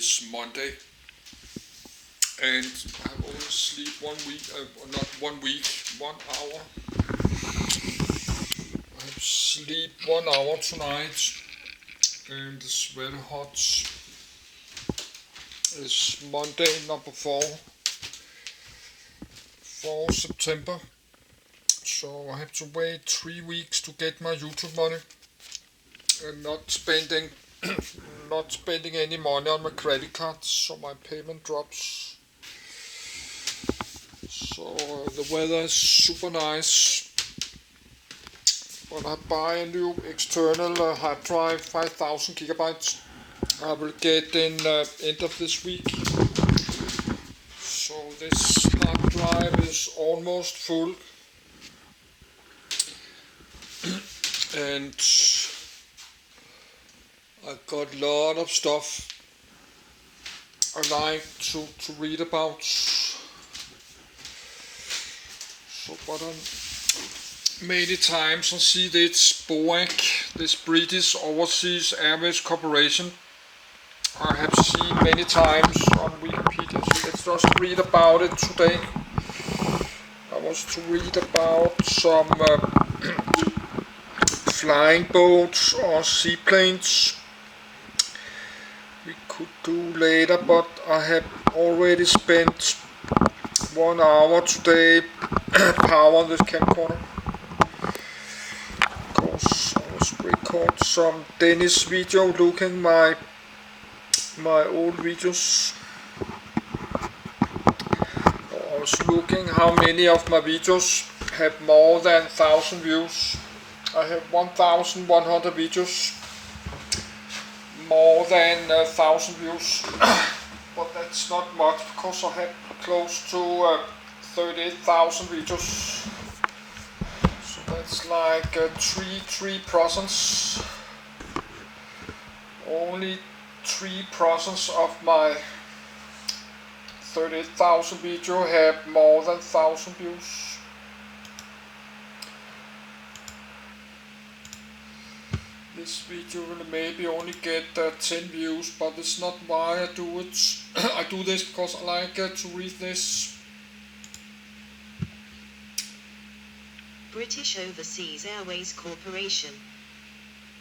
It's Monday, and I have only sleep 1 hour. I have sleep 1 hour tonight, and it's very hot. It's Monday, number 4 September. So I have to wait 3 weeks to get my YouTube money, and not spending any money on my credit card, so my payment drops. So the weather is super nice, but I buy a new external hard drive, 5000 gigabytes. I will get in end of this week. So this hard drive is almost full, and I got a lot of stuff I like to read about. So, but many times I see this BOAC, this British Overseas Airways Corporation. I have seen many times on Wikipedia, so let's just read about it today. I was to read about some flying boats or seaplanes we could do later, but I have already spent 1 hour today power this camcorder. Of course, I was record some Danish video looking my old videos. I was looking how many of my videos have more than 1000 views. I have 1100 videos, more than 1000 views, but that's not much because I have close to 38,000 videos. So that's like 3%. Only 3% of my 38,000 video have more than 1000 views. This video will maybe only get 10 views, but it's not why I do it. I do this because I like to read this. British Overseas Airways Corporation.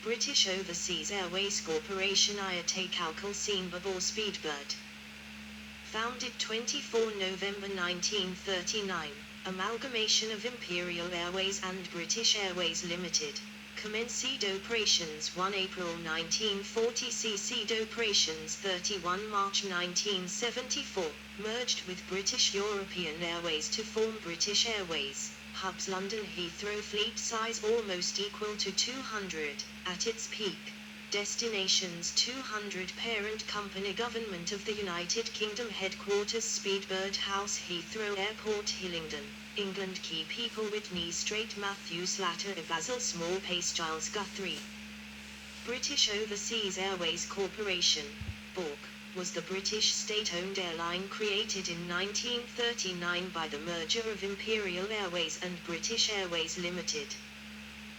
British Overseas Airways Corporation IATA Kalkalseen Babor Speedbird. Founded 24 November 1939, amalgamation of Imperial Airways and British Airways Limited. Commenced operations 1 April 1940, ceased operations 31 March 1974, merged with British European Airways to form British Airways. Hubs London Heathrow, fleet size almost equal to 200, at its peak. Destinations 200, parent company Government of the United Kingdom, headquarters Speedbird House, Heathrow Airport, Hillingdon, England. Key people: Whitney Strait, Matthew Slatter, Basil Small, Pace, Giles Guthrie. British Overseas Airways Corporation, BOAC, was the British state-owned airline created in 1939 by the merger of Imperial Airways and British Airways Limited.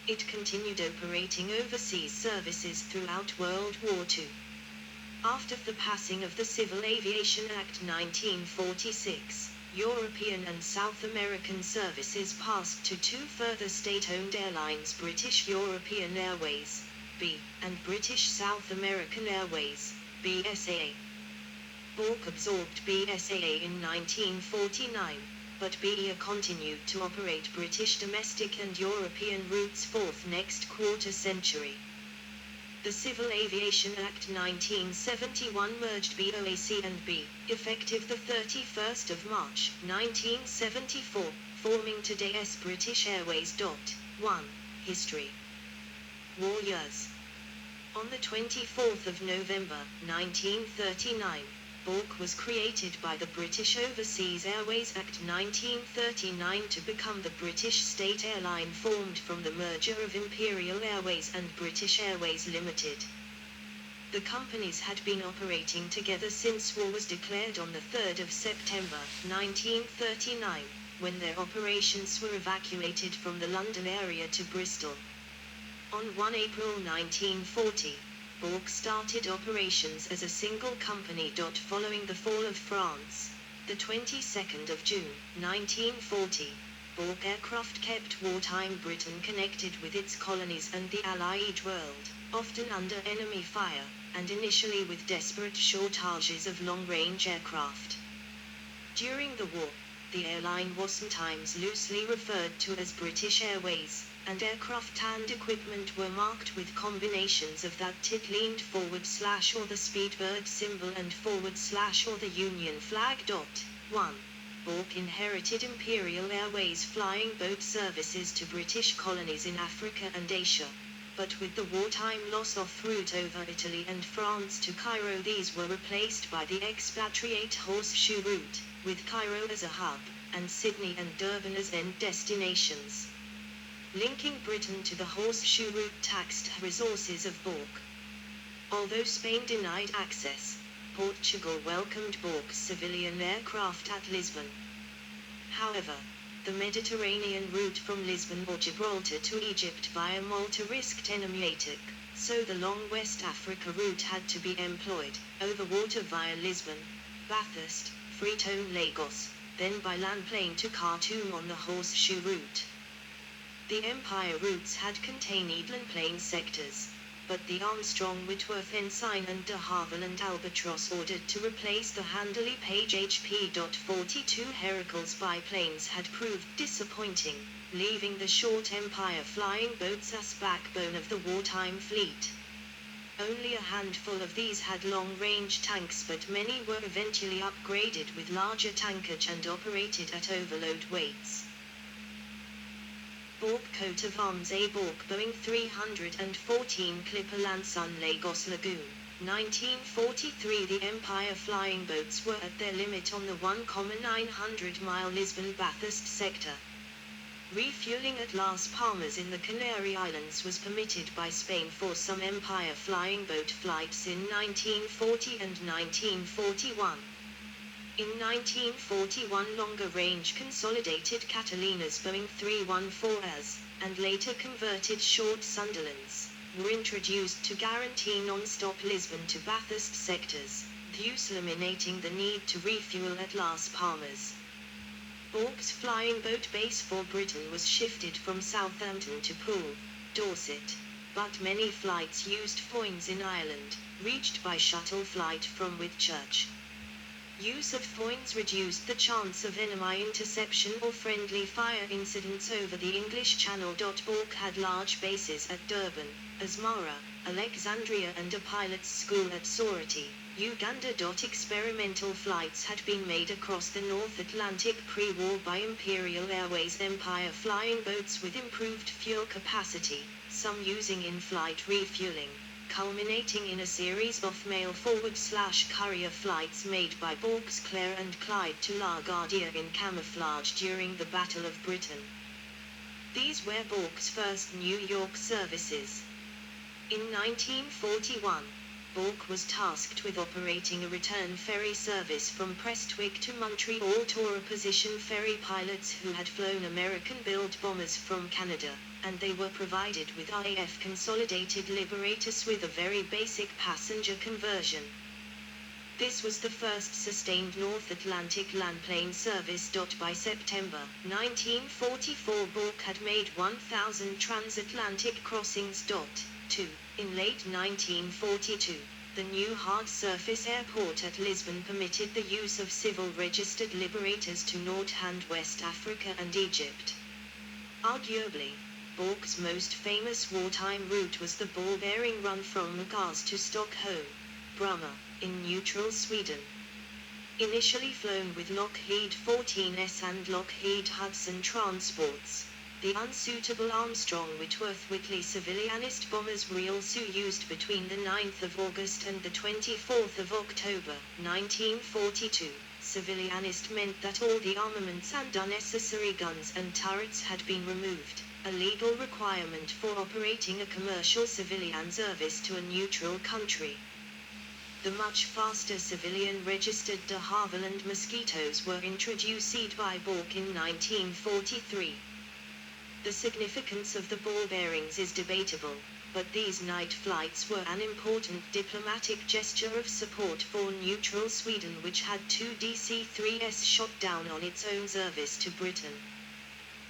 It continued operating overseas services throughout World War II. After the passing of the Civil Aviation Act 1946, European and South American services passed to two further state-owned airlines, British European Airways, B, and British South American Airways, BSAA. BOAC absorbed BSAA in 1949, but BEA continued to operate British domestic and European routes forth next quarter century. The Civil Aviation Act 1971 merged BOAC and B, effective the 31st of March 1974, forming today's British Airways. 1. History. War years. On the 24th of November 1939, BOAC was created by the British Overseas Airways Act 1939 to become the British state airline formed from the merger of Imperial Airways and British Airways Limited. The companies had been operating together since war was declared on the 3rd of September 1939, when their operations were evacuated from the London area to Bristol. On 1 April 1940, BOAC started operations as a single company. Following the fall of France, the 22nd of June, 1940, BOAC aircraft kept wartime Britain connected with its colonies and the Allied world, often under enemy fire, and initially with desperate shortages of long-range aircraft. During the war, the airline was sometimes loosely referred to as British Airways, and aircraft and equipment were marked with combinations of that tit leaned forward/ or the Speedbird symbol and / or the Union flag. 1. BOAC inherited Imperial Airways flying boat services to British colonies in Africa and Asia, but with the wartime loss of route over Italy and France to Cairo, these were replaced by the expatriate Horseshoe route, with Cairo as a hub, and Sydney and Durban as end destinations. Linking Britain to the Horseshoe route taxed resources of BOAC. Although Spain denied access, Portugal welcomed BOAC's civilian aircraft at Lisbon. However, the Mediterranean route from Lisbon or Gibraltar to Egypt via Malta risked enemy attack, so the long West Africa route had to be employed, over water via Lisbon, Bathurst, Freetown, Lagos, then by land plane to Khartoum on the Horseshoe route. The Empire routes had contained Eastland Plain sectors, but the Armstrong, Whitworth, Ensign and de Havilland Albatross ordered to replace the handily Page HP.42 Heracles biplanes had proved disappointing, leaving the short Empire flying boats as backbone of the wartime fleet. Only a handful of these had long-range tanks, but many were eventually upgraded with larger tankage and operated at overload weights. BOAC coat of arms: A BOAC Boeing 314 Clipper Lanson Lagos Lagoon, 1943. The Empire flying boats were at their limit on the 1,900-mile Lisbon-Bathurst sector. Refueling at Las Palmas in the Canary Islands was permitted by Spain for some Empire flying boat flights in 1940 and 1941. In 1941, longer-range consolidated Catalinas Boeing 314s, and later converted short Sunderlands, were introduced to guarantee non-stop Lisbon to Bathurst sectors, thus eliminating the need to refuel at Las Palmas. BOAC's flying boat base for Britain was shifted from Southampton to Poole, Dorset, but many flights used Foynes in Ireland, reached by shuttle flight from Whitchurch. Use of Foynes reduced the chance of enemy interception or friendly fire incidents over the English Channel. BOAC had large bases at Durban, Asmara, Alexandria and a pilot's school at Soroti, Uganda. Experimental flights had been made across the North Atlantic pre-war by Imperial Airways Empire flying boats with improved fuel capacity, some using in-flight refueling, culminating in a series of mail-forward/courier flights made by BOAC's Clare and Clyde to LaGuardia in camouflage during the Battle of Britain. These were BOAC's first New York services. In 1941, BOAC was tasked with operating a return ferry service from Prestwick to Montreal to opposition ferry pilots who had flown American-built bombers from Canada, and they were provided with RAF Consolidated Liberators with a very basic passenger conversion. This was the first sustained North Atlantic landplane service. By September 1944, BOAC had made 1,000 transatlantic crossings. 2. In late 1942, the new hard surface airport at Lisbon permitted the use of civil registered liberators to North and West Africa and Egypt. Arguably, BOAC's most famous wartime route was the ball-bearing run from Magaz to Stockholm, Bromma, in neutral Sweden. Initially flown with Lockheed 14s and Lockheed Hudson transports, the unsuitable Armstrong Whitworth Whitley civilianist bombers were also used between the 9th of August and the 24th of October, 1942. Civilianist meant that all the armaments and unnecessary guns and turrets had been removed, a legal requirement for operating a commercial civilian service to a neutral country. The much faster civilian-registered de Havilland Mosquitoes were introduced by BOAC in 1943. The significance of the ball bearings is debatable. but these night flights were an important diplomatic gesture of support for neutral Sweden, which had 2 DC-3s shot down on its own service to Britain.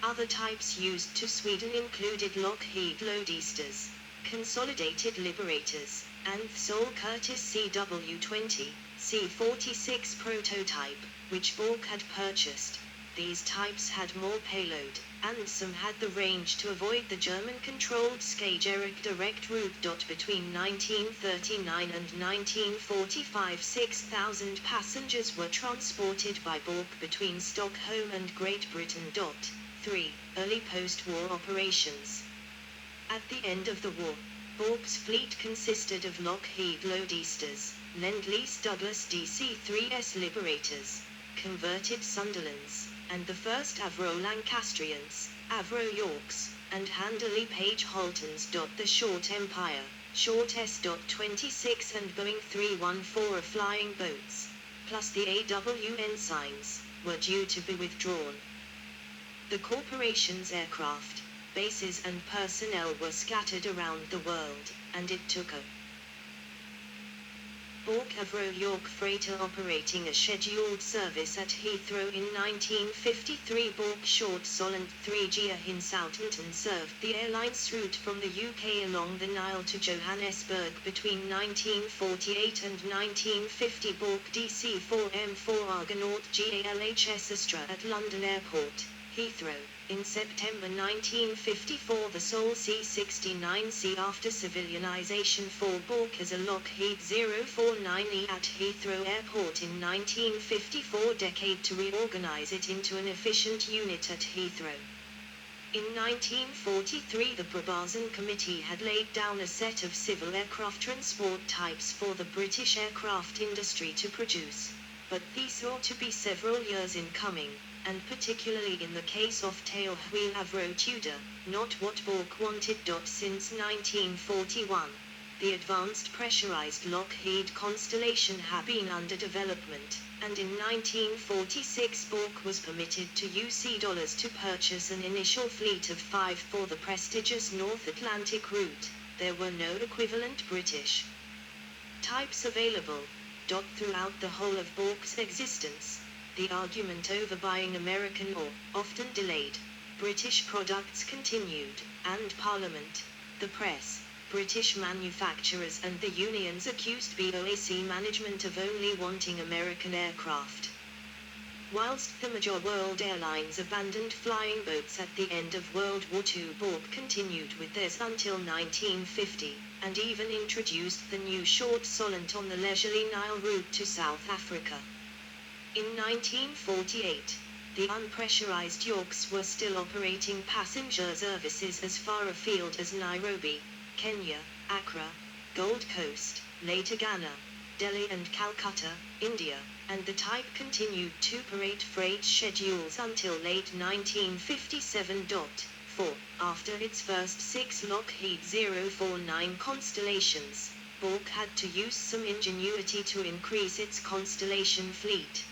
Other types used to Sweden included Lockheed Lodesters, Consolidated Liberators, and Saul Curtis CW-20, C-46 prototype, which BOAC had purchased. These types had more payload, and some had the range to avoid the German-controlled Skagerrak direct route. Between 1939 and 1945, 6,000 passengers were transported by BOAC between Stockholm and Great Britain. 3. Early post-war operations. At the end of the war, BOAC's fleet consisted of Lockheed Lodesters, Lend-Lease Douglas DC-3S Liberators, converted Sunderlands, and the first Avro Lancastrians, Avro Yorks, and Handley Page Haltons. The Short Empire, Short S.26 and Boeing 314 flying boats, plus the AW Ensigns, were due to be withdrawn. The corporation's aircraft, bases and personnel were scattered around the world, and it took a BOAC Avro York freighter operating a scheduled service at Heathrow in 1953. BOAC Short Solent 3G in Southampton served the airline's route from the UK along the Nile to Johannesburg between 1948 and 1950. BOAC DC-4M4 Argonaut GALHS Astra at London Airport, Heathrow. In September 1954, the Sol C-69C after civilianization for BOAC as a Lockheed 049E at Heathrow Airport in 1954 decade to reorganize it into an efficient unit at Heathrow. In 1943, the Brabazon Committee had laid down a set of civil aircraft transport types for the British aircraft industry to produce, but these ought to be several years in coming, and particularly in the case of tailwheel Avro Tudor, not what BOAC wanted. Since 1941, the advanced pressurized Lockheed Constellation had been under development, and in 1946 BOAC was permitted to use dollars to purchase an initial fleet of 5 for the prestigious North Atlantic route. There were no equivalent British types available. Throughout the whole of BOAC's existence, the argument over buying American or, often delayed, British products continued, and Parliament, the press, British manufacturers and the unions accused BOAC management of only wanting American aircraft. Whilst the major world airlines abandoned flying boats at the end of World War II, BOAC continued with theirs until 1950, and even introduced the new Short Solent on the leisurely Nile route to South Africa. In 1948, the unpressurized Yorks were still operating passenger services as far afield as Nairobi, Kenya, Accra, Gold Coast, later Ghana, Delhi and Calcutta, India, and the type continued to operate freight schedules until late 1957. 4. After its first 6 Lockheed 049 Constellations, BOAC had to use some ingenuity to increase its Constellation fleet.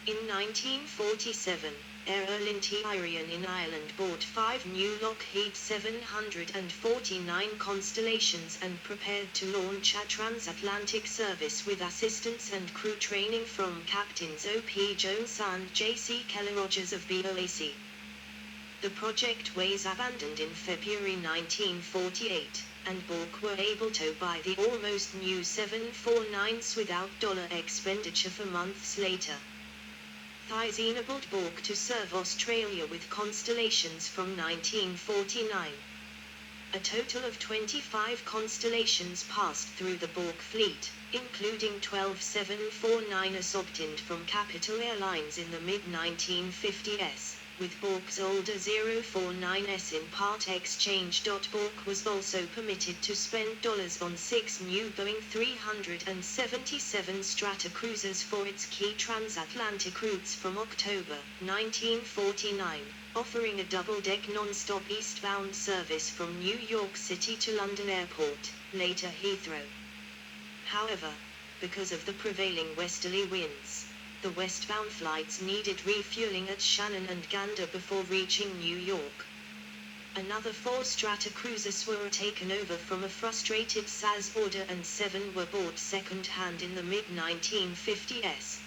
In 1947, Aer Lindt in Ireland bought 5 new Lockheed 749 Constellations and prepared to launch a transatlantic service with assistance and crew training from Captains O.P. Jones and J.C. Keller Rogers of BOAC. The project was abandoned in February 1948, and BOAC were able to buy the almost new 749s without dollar expenditure for months later. Thies enabled BOAC to serve Australia with Constellations from 1949. A total of 25 Constellations passed through the BOAC fleet, including 12 749s obtained from Capital Airlines in the mid-1950s, with BOAC's older 049s in part exchange. BOAC was also permitted to spend dollars on 6 new Boeing 377 Stratocruisers for its key transatlantic routes from October 1949, offering a double-deck non-stop eastbound service from New York City to London Airport, later Heathrow. However, because of the prevailing westerly winds, the westbound flights needed refueling at Shannon and Gander before reaching New York. Another 4 strata cruisers were taken over from a frustrated SAS order and 7 were bought second-hand in the mid-1950s.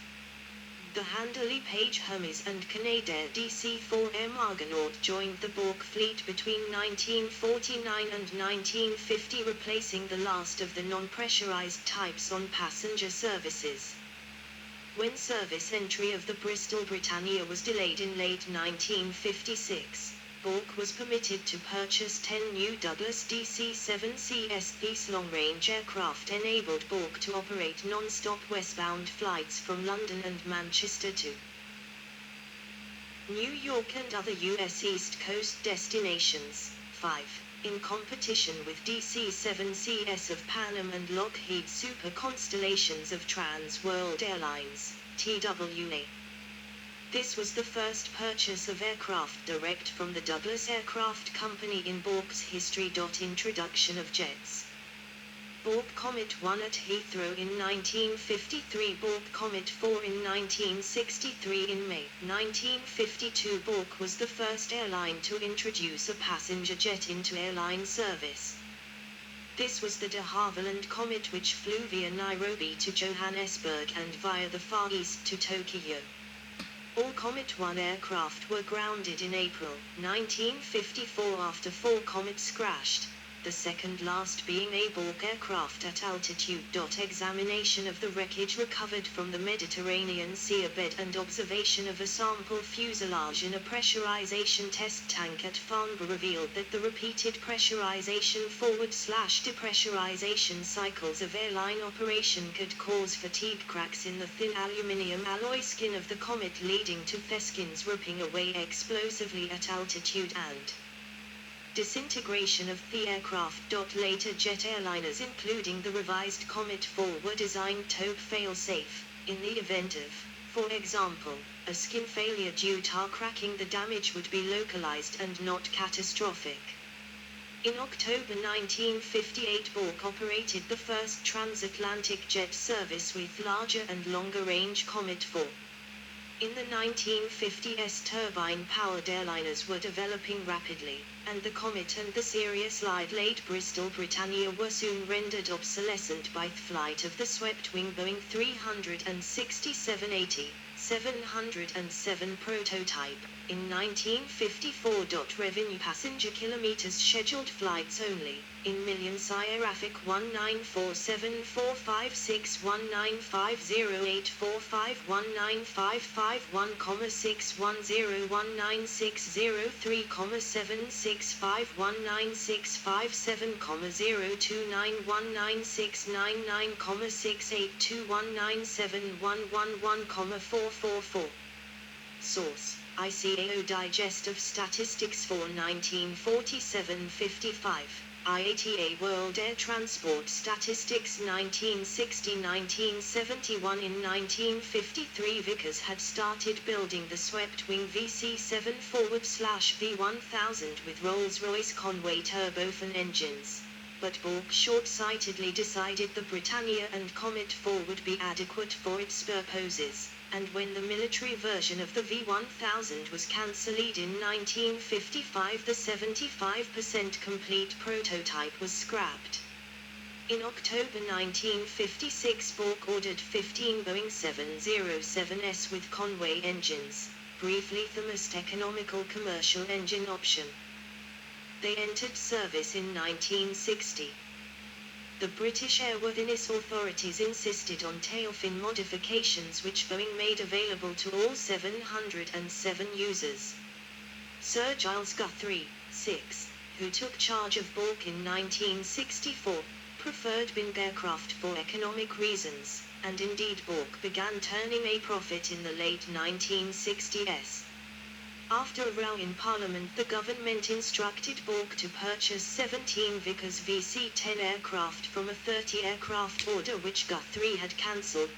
The Handley Page Hermes and Canadair DC-4 Air Margonaut joined the BOAC fleet between 1949 and 1950, replacing the last of the non-pressurized types on passenger services. When service entry of the Bristol Britannia was delayed in late 1956, BOAC was permitted to purchase 10 new Douglas DC-7CS. These long-range aircraft enabled BOAC to operate non-stop westbound flights from London and Manchester to New York and other U.S. East Coast destinations. 5. In competition with DC-7CS of Pan Am and Lockheed Super Constellations of Trans World Airlines, TWA. This was the first purchase of aircraft direct from the Douglas Aircraft Company in BOAC's history. Introduction of jets. BOAC Comet 1 at Heathrow in 1953, BOAC Comet 4 in 1963. In May 1952, BOAC was the first airline to introduce a passenger jet into airline service. This was the de Havilland Comet, which flew via Nairobi to Johannesburg and via the Far East to Tokyo. All Comet 1 aircraft were grounded in April 1954 after 4 Comets crashed, the second last being a BOAC aircraft at altitude. Examination of the wreckage recovered from the Mediterranean seabed and observation of a sample fuselage in a pressurization test tank at Farnborough revealed that the repeated pressurization /depressurization cycles of airline operation could cause fatigue cracks in the thin aluminium alloy skin of the Comet, leading to feskins ripping away explosively at altitude and disintegration of the aircraft. Later jet airliners, including the revised Comet 4, were designed to fail-safe in the event of, for example, a skin failure due to cracking. The damage would be localized and not catastrophic. In October 1958, BOAC operated the first transatlantic jet service with larger and longer-range Comet 4. In the 1950s, turbine-powered airliners were developing rapidly, and the Comet and the Sirius-late Bristol Britannia were soon rendered obsolescent by the flight of the swept-wing Boeing 367-80-707 prototype. In 1954, revenue passenger kilometers scheduled flights only, in millions. Airafric 19475195519651969,03969,026191969,069,0971111,444. Source: ICAO Digest of Statistics for 1947-55. IATA World Air Transport Statistics 1960-1971. In 1953, Vickers had started building the swept-wing VC-7/V1000 with Rolls-Royce Conway turbofan engines. But BOAC short-sightedly decided the Britannia and Comet 4 would be adequate for its purposes, and when the military version of the V1000 was cancelled in 1955, the 75% complete prototype was scrapped. In October 1956, BOAC ordered 15 Boeing 707s with Conway engines, briefly the most economical commercial engine option. They entered service in 1960. The British airworthiness authorities insisted on tailfin modifications, which Boeing made available to all 707 users. Sir Giles Guthrie, 6, who took charge of BOAC in 1964, preferred Bing aircraft for economic reasons, and indeed BOAC began turning a profit in the late 1960s. After a row in Parliament, the government instructed BOAC to purchase 17 Vickers VC-10 aircraft from a 30-aircraft order which Guthrie had cancelled.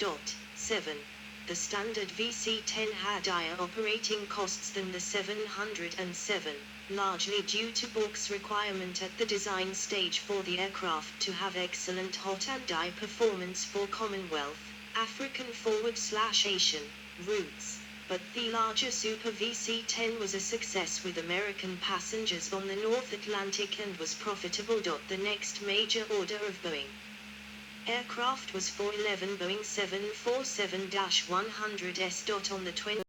7. The standard VC-10 had higher operating costs than the 707, largely due to BOAC's requirement at the design stage for the aircraft to have excellent hot and eye performance for Commonwealth, African /Asian routes. but the larger Super VC-10 was a success with American passengers on the North Atlantic and was profitable. The next major order of Boeing aircraft was 411 Boeing 747-100s. On the 20